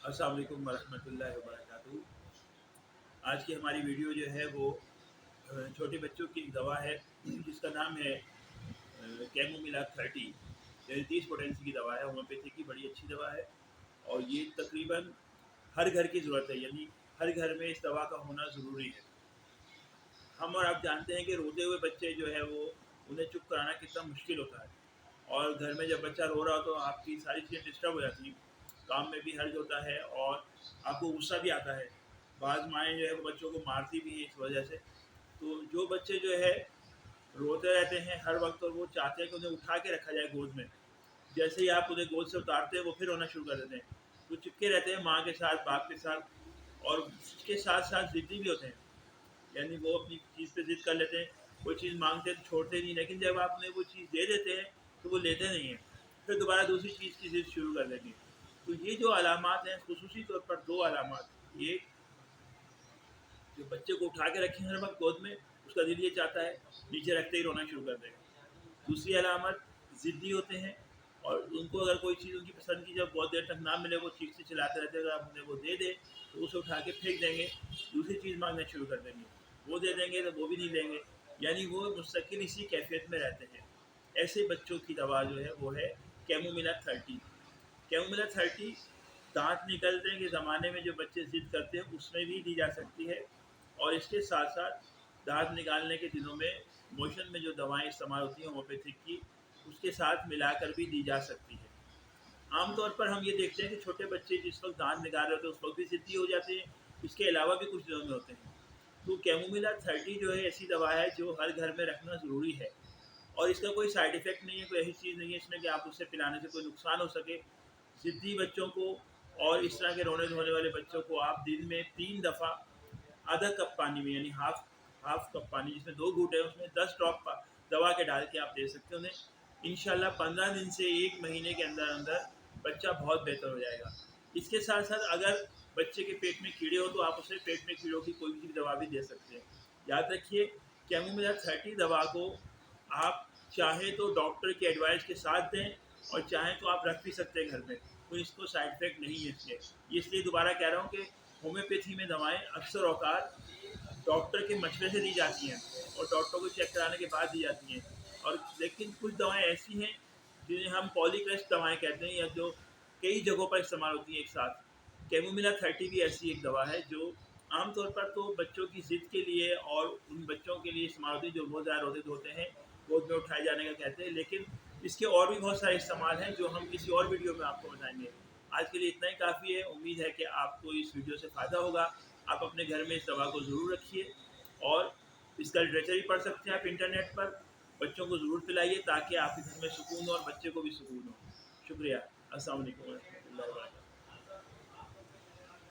अस्सलाम वालेकुम वरहमतुल्लाहि वबरकातुहू। आज की हमारी वीडियो जो है वो छोटे बच्चों की एक दवा है जिसका नाम है कैमोमिला 30। यानी 30 पोटेंसी की दवा है, होम्योपैथी की बड़ी अच्छी दवा है और ये तकरीबन हर घर की ज़रूरत है, यानी हर घर में इस दवा का होना ज़रूरी है। हम और आप जानते हैं कि रोते हुए बच्चे जो है वो उन्हें चुप कराना कितना मुश्किल होता है, और घर में जब बच्चा रो रहा हो तो आपकी सारी चीज़ें डिस्टर्ब हो जाती हैं, काम में भी हर्ज होता है और आपको गुस्सा भी आता है। बाज़ माएँ जो है वो बच्चों को मारती भी हैं इस वजह से। तो जो बच्चे जो है रोते रहते हैं हर वक्त और वो चाहते हैं कि उन्हें उठा के रखा जाए गोद में, जैसे ही आप उन्हें गोद से उतारते हैं वो फिर रोना शुरू कर देते हैं। तो चिपके रहते हैं माँ के साथ, बाप के साथ, और उसके साथ साथ ज़िद्दी भी होते हैं। यानी वो अपनी चीज़ पे ज़िद कर लेते हैं, कोई चीज़ मांगते हैं तो छोड़ते नहीं, लेकिन जब आप उन्हें वो चीज़ दे देते हैं तो वो लेते नहीं हैं, फिर दोबारा दूसरी चीज़ की ज़िद शुरू कर देंगे। तो ये जो अलामात हैं, खुसूसी तौर पर 2 अलामात, एक जो बच्चे को उठा के रखें हर वक्त गोद में, उसका दिल ये चाहता है नीचे रखते ही रोना शुरू कर देगा। दूसरी अलामत, ज़िद्दी होते हैं और उनको अगर कोई चीज़ उनकी पसंद की जब बहुत देर तक ना मिले वो चीख से चिल्लाते रहते हैं, अगर आप उन्हें वो दे दें तो उसे उठा के फेंक देंगे, दूसरी चीज़ मांगना शुरू कर देंगे। वो दे देंगे तो वो भी नहीं लेंगे, यानी वो मुस्तकिल इसी कैफियत में रहते हैं। ऐसे बच्चों की दवा जो है वो है कैमोमिला 30। कैमोमिला 30 दांत निकलने के ज़माने में जो बच्चे ज़िद करते हैं उसमें भी दी जा सकती है, और इसके साथ साथ दांत निकालने के दिनों में मोशन में जो दवाएं इस्तेमाल होती हैं होम्योपैथिक की, उसके साथ मिलाकर भी दी जा सकती है। आमतौर पर हम ये देखते हैं कि छोटे बच्चे जिस वक्त दांत निकाल रहे होते हैं उस वक्त भी ज़िद्दी हो जाते हैं, इसके अलावा भी कुछ दिनों में होते हैं। तो कैमोमिला 30 जो है ऐसी दवा है जो हर घर में रखना ज़रूरी है, और इसका कोई साइड इफ़ेक्ट नहीं है, कोई ऐसी चीज़ नहीं है इसमें कि आप उससे पिलाने से कोई नुकसान हो सके। ज़िद्दी बच्चों को और इस तरह के रोने धोने वाले बच्चों को आप दिन में 3 दफ़ा आधा कप पानी में, यानी हाफ कप पानी जिसमें 2 घूंट है, उसमें 10 ड्रॉप दवा के डाल के आप दे सकते हो उन्हें। इंशाल्लाह 15 दिन से 1 महीने के अंदर अंदर बच्चा बहुत बेहतर हो जाएगा। इसके साथ साथ अगर बच्चे के पेट में कीड़े हो तो आप उसे पेट में कीड़ों की कोई भी दवा भी दे सकते हैं। याद रखिए, कैमोमिला 30 दवा को आप चाहें तो डॉक्टर की एडवाइस के साथ दें, और चाहें तो आप रख भी सकते हैं घर में, कोई इसको साइड इफेक्ट नहीं है इसलिए दोबारा कह रहा हूँ कि होम्योपैथी में दवाएं अक्सर औकात डॉक्टर के मशवरे से दी जाती हैं और डॉक्टर को चेक कराने के बाद दी जाती हैं, और लेकिन कुछ दवाएं ऐसी हैं जिन्हें हम पॉलीक्रेस्ट दवाएं कहते हैं, या जो कई जगहों पर इस्तेमाल होती हैं एक साथ। कैमोमिला 30 भी ऐसी एक दवा है जो आमतौर पर तो बच्चों की ज़िद के लिए और उन बच्चों के लिए इस्तेमाल होती है जो बहुत ज़्यादा रोते धोते हैं, गोद में उठाए जाने का कहते हैं, लेकिन इसके और भी बहुत सारे इस्तेमाल हैं जो हम किसी और वीडियो में आपको बताएंगे। आज के लिए इतना ही काफ़ी है। उम्मीद है कि आपको इस वीडियो से फ़ायदा होगा। आप अपने घर में इस दवा को ज़रूर रखिए, और इसका लिटरेचर भी पढ़ सकते हैं आप इंटरनेट पर। बच्चों को ज़रूर पिलाइए ताकि आपके घर में सुकून हो और बच्चे को भी सुकून हो। शुक्रिया। अस्सलाम वालेकुम।